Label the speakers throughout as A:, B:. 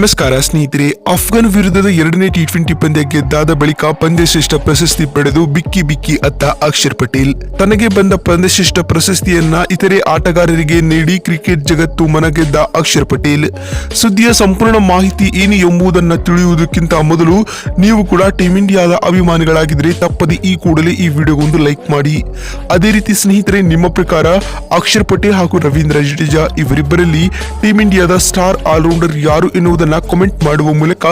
A: ನಮಸ್ಕಾರ ಸ್ನೇಹಿತರೆ, ಅಫ್ಘಾನ್ ವಿರುದ್ಧದ ಎರಡನೇ ಟಿ20 ಪಂದ್ಯ ಗೆದ್ದಾದ ಬಳಿಕ ಪಂದ್ಯಶ್ರೇಷ್ಠ ಪ್ರಶಸ್ತಿ ಪಡೆದು ಬಿಕ್ಕಿ ಬಿಕ್ಕಿ ಅತ್ತ ಅಕ್ಷರ್ ಪಟೇಲ್. ತನಗೆ ಬಂದ ಪಂದ್ಯಶ್ರೇಷ್ಠ ಪ್ರಶಸ್ತಿಯನ್ನ ಇತರೆ ಆಟಗಾರರಿಗೆ ನೀಡಿ ಕ್ರಿಕೆಟ್ ಜಗತ್ತು ಮನಗೆದ್ದ ಅಕ್ಷರ್ ಪಟೇಲ್. ಸುದ್ದಿಯ ಸಂಪೂರ್ಣ ಮಾಹಿತಿ ಏನು ಎಂಬುದನ್ನು ತಿಳಿಯುವುದಕ್ಕಿಂತ ಮೊದಲು ನೀವು ಕೂಡ ಟೀಮ್ ಇಂಡಿಯಾದ ಅಭಿಮಾನಿಗಳಾಗಿದ್ರೆ ತಪ್ಪದೆ ಈ ಕೂಡಲೇ ಈ ವಿಡಿಯೋಗೊಂದು ಲೈಕ್ ಮಾಡಿ. ಅದೇ ರೀತಿ ಸ್ನೇಹಿತರೆ, ನಿಮ್ಮ ಪ್ರಕಾರ ಅಕ್ಷರ್ ಪಟೇಲ್ ಹಾಗೂ ರವೀಂದ್ರ ಜಡೇಜಾ ಇವರಿಬ್ಬರಲ್ಲಿ ಟೀಮ್ ಇಂಡಿಯಾದ ಸ್ಟಾರ್ ಆಲ್ರೌಂಡರ್ ಯಾರು ಎನ್ನುವುದನ್ನ ಕಾಮೆಂಟ್ ಮಾಡುವ ಮೂಲಕ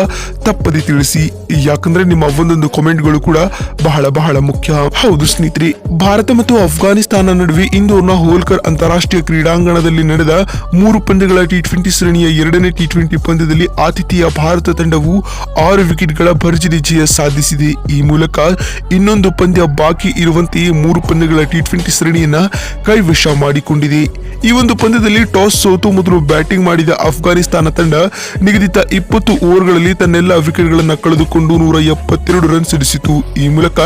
A: ತಪ್ಪದೆ ತಿಳಿಸಿ. ಯಾಕಂದ್ರೆ ನಿಮ್ಮ ಒಂದೊಂದು ಕಾಮೆಂಟ್ಗಳು ಕೂಡ ಬಹಳ ಮುಖ್ಯ. ಹೌದು ಸ್ನೇಹಿತರೆ, ಭಾರತ ಮತ್ತು ಅಫ್ಘಾನಿಸ್ತಾನ ನಡುವೆ ಇಂದೋರ್ನ ಹೋಲ್ಕರ್ ಅಂತಾರಾಷ್ಟ್ರೀಯ ಕ್ರೀಡಾಂಗಣದಲ್ಲಿ ನಡೆದ 3 ಪಂದ್ಯಗಳ ಟಿ20 ಸರಣಿಯ ಎರಡನೇ ಟಿ20 ಪಂದ್ಯದಲ್ಲಿ ಆತಿಥೇಯ ಭಾರತ ತಂಡವು 6 ವಿಕೆಟ್ಗಳ ಭರ್ಜರಿ ಜಯ ಸಾಧಿಸಿದೆ. ಈ ಮೂಲಕ ಇನ್ನೊಂದು ಪಂದ್ಯ ಬಾಕಿ ಇರುವಂತೆಯೇ 3 ಪಂದ್ಯಗಳ ಟಿ20 ಸರಣಿಯನ್ನ ಕೈವಶ ಮಾಡಿಕೊಂಡಿದೆ. ಈ ಒಂದು ಪಂದ್ಯದಲ್ಲಿ ಟಾಸ್ ಸೋತು ಮೊದಲು ಬ್ಯಾಟಿಂಗ್ ಮಾಡಿದ ಅಫ್ಘಾನಿಸ್ತಾನ ತಂಡ ನಿಗದಿತ 20 ಓವರ್ಗಳಲ್ಲಿ ತನ್ನೆಲ್ಲ ವಿಕೆಟ್ಗಳನ್ನು ಕಳೆದುಕೊಂಡು 172 ರನ್ ಸಿಡಿಸಿತು. ಈ ಮೂಲಕ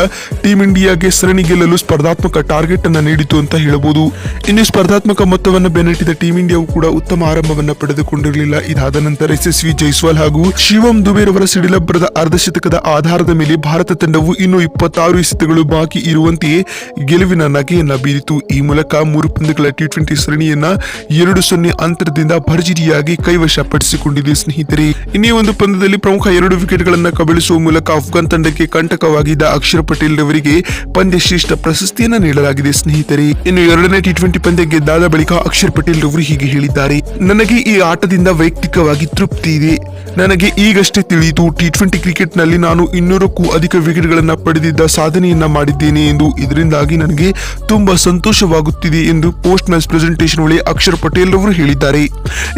A: ಟೀಮ್ ಇಂಡಿಯಾಗೆ ಸರಣಿ ಗೆಲ್ಲಲು ಸ್ಪರ್ಧಾತ್ಮಕ ಟಾರ್ಗೆಟ್ ಅನ್ನು ನೀಡಿತು ಅಂತ ಹೇಳಬಹುದು. ಇನ್ನು ಸ್ಪರ್ಧಾತ್ಮಕ ಮೊತ್ತವನ್ನು ಬೆನ್ನಟ್ಟಿದ ಟೀಮ್ ಇಂಡಿಯಾವು ಕೂಡ ಉತ್ತಮ ಆರಂಭವನ್ನು ಪಡೆದುಕೊಂಡಿರಲಿಲ್ಲ. ಇದಾದ ನಂತರ ಯಶಸ್ವಿ ಜೈಸ್ವಾಲ್ ಹಾಗೂ ಶಿವಂ ದುಬೆ ರವರ ಸಿಡಿಲಬ್ಬರದ ಅರ್ಧಶತಕದ ಆಧಾರದ ಮೇಲೆ ಭಾರತ ತಂಡವು ಇನ್ನು 26 ಎಸೆತಗಳು ಬಾಕಿ ಇರುವಂತೆಯೇ ಗೆಲುವಿನ ನಗೆಯನ್ನ ಬೀರಿತು. ಈ ಮೂಲಕ 3 ಪಂದ್ಯಗಳ ಟಿ20 ಸರಣಿಯನ್ನ 2-0 ಅಂತರದಿಂದ ಭರ್ಜರಿಯಾಗಿ ಕೈವಶಪಡಿಸಿಕೊಂಡಿದೆ ಸ್ನೇಹಿತರೆ. ಇನ್ನೇ ಒಂದು ಪಂದ್ಯದಲ್ಲಿ ಪ್ರಮುಖ 2 ವಿಕೆಟ್ಗಳನ್ನು ಕಬಳಿಸುವ ಮೂಲಕ ಅಫ್ಘಾನ್ ತಂಡಕ್ಕೆ ಕಂಟಕವಾಗಿದ್ದ ಅಕ್ಷರ್ ಪಟೇಲ್ ರವರಿಗೆ ಪಂದ್ಯ ಶ್ರೇಷ್ಠ ಪ್ರಶಸ್ತಿಯನ್ನ ನೀಡಲಾಗಿದೆ ಸ್ನೇಹಿತರೆ. ಇನ್ನು ಎರಡನೇ ಟಿ20 ಪಂದ್ಯ ಗೆದ್ದಾದ ಬಳಿಕ ಅಕ್ಷರ್ ಪಟೇಲ್ ರವರು ಹೀಗೆ ಹೇಳಿದ್ದಾರೆ: ನನಗೆ ಈ ಆಟದಿಂದ ವೈಯಕ್ತಿಕವಾಗಿ ತೃಪ್ತಿ ಇದೆ. ನನಗೆ ಈಗಷ್ಟೇ ತಿಳಿಯಿತು, ಟಿ20 ಕ್ರಿಕೆಟ್ ನಲ್ಲಿ ನಾನು 200ಕ್ಕೂ ಅಧಿಕ ವಿಕೆಟ್ಗಳನ್ನ ಪಡೆದಿದ್ದ ಸಾಧನೆಯನ್ನ ಮಾಡಿದ್ದೇನೆ ಎಂದು. ಇದರಿಂದಾಗಿ ನನಗೆ ತುಂಬಾ ಸಂತೋಷವಾಗುತ್ತಿದೆ ಎಂದು ಪೋಸ್ಟ್ ಮ್ಯಾಚ್ ಪ್ರೆಸೆಂಟೇಷನ್ ವೇಳೆ ಅಕ್ಷರ್ ಪಟೇಲ್ ರವರು ಹೇಳಿದ್ದಾರೆ.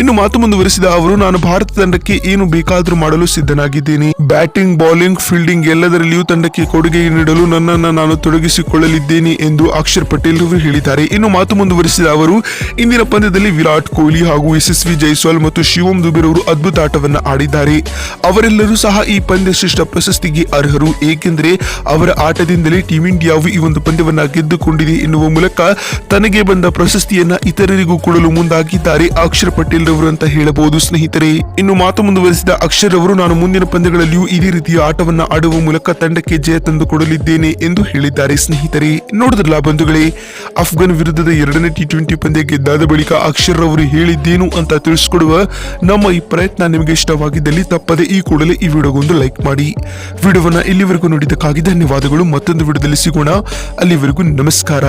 A: ಇನ್ನು ಮಾತು ಮುಂದುವರೆಸಿದ ಅವರು, ನಾನು ಭಾರತ ತಂಡಕ್ಕೆ ಏನು ಬೇಕಾದರೂ ಮಾಡಲು ಸಿದ್ಧನಾಗಿದ್ದೇನೆ. ಬ್ಯಾಟಿಂಗ್, ಬೌಲಿಂಗ್, ಫೀಲ್ಡಿಂಗ್ ಎಲ್ಲದರಲ್ಲಿಯೂ ತಂಡಕ್ಕೆ ಕೊಡುಗೆ ನೀಡಲು ನನ್ನನ್ನು ನಾನು ತೊಡಗಿಸಿಕೊಳ್ಳಲಿದ್ದೇನೆ ಎಂದು ಅಕ್ಷರ್ ಪಟೇಲ್ ರವರು ಹೇಳಿದ್ದಾರೆ. ಇನ್ನು ಮಾತು ಮುಂದುವರೆಸಿದ ಅವರು, ಇಂದಿನ ಪಂದ್ಯದಲ್ಲಿ ವಿರಾಟ್ ಕೊಹ್ಲಿ ಹಾಗೂ ಯಶಸ್ವಿ ಜೈಸ್ವಾಲ್ ಮತ್ತು ಶಿವಂ ದುಬೆ ರವರು ಅದ್ಭುತ ಆಟವನ್ನು ಆಡಿದ್ದಾರೆ. ಅವರೆಲ್ಲರೂ ಸಹ ಈ ಪಂದ್ಯ ಶ್ರೇಷ್ಠ ಪ್ರಶಸ್ತಿಗೆ ಅರ್ಹರು, ಏಕೆಂದರೆ ಅವರ ಆಟದಿಂದಲೇ ಟೀಮ್ ಇಂಡಿಯಾವು ಈ ಒಂದು ಪಂದ್ಯವನ್ನ ಗೆದ್ದುಕೊಂಡಿದೆ ಎನ್ನುವ ಮೂಲಕ ತನಗೆ ಬಂದ ಪ್ರಶಸ್ತಿಯನ್ನ ಇತರರಿಗೂ ಕೊಡಲು ಮುಂದಾಗಿದ್ದಾರೆ ಅಕ್ಷರ್ ಪಟೇಲ್ ರವರು ಅಂತ ಹೇಳಬಹುದು ಸ್ನೇಹಿತರೆ. ಇನ್ನು ಮಾತು ಮುಂದುವರೆಸಿದ ಅಕ್ಷರ್ ಅವರು, ನಾನು ಮುಂದಿನ ಪಂದ್ಯಗಳಲ್ಲಿಯೂ ಇದೇ ರೀತಿಯ ಆಟವನ್ನ ಆಡುವ ಮೂಲಕ ತಂಡಕ್ಕೆ ಜಯ ತಂದು ಕೊಡಲಿದ್ದೇನೆ ಎಂದು ಹೇಳಿದ್ದಾರೆ ಸ್ನೇಹಿತರೆ. ನೋಡಿದ್ರಲ್ಲ ಬಂಧುಗಳೇ, ಅಫ್ಘಾನ್ ವಿರುದ್ಧದ ಎರಡನೇ ಟಿ20 ಪಂದ್ಯ ಗೆದ್ದಾದ ಬಳಿಕ ಅಕ್ಷರ್ ಅವರು ಹೇಳಿದ್ದೇನು ಅಂತ ತಿಳಿಸಿಕೊಡುವ ನಮ್ಮ ಈ ಪ್ರಯತ್ನ ನಿಮಗೆ ಇಷ್ಟವಾಗಿದ್ದಲ್ಲಿ ತಪ್ಪದೆ ಈ ಕೂಡಲೇ ಈ ವಿಡಿಯೋಗೊಂದು ಲೈಕ್ ಮಾಡಿ. ವಿಡಿಯೋವನ್ನ ಇಲ್ಲಿವರೆಗೂ ನೋಡಿದ್ದಕ್ಕಾಗಿ ಧನ್ಯವಾದಗಳು. ಮತ್ತೊಂದು ವಿಡಿಯೋದಲ್ಲಿ ಸಿಗೋಣ. ಅಲ್ಲಿವರೆಗೂ ನಮಸ್ಕಾರ.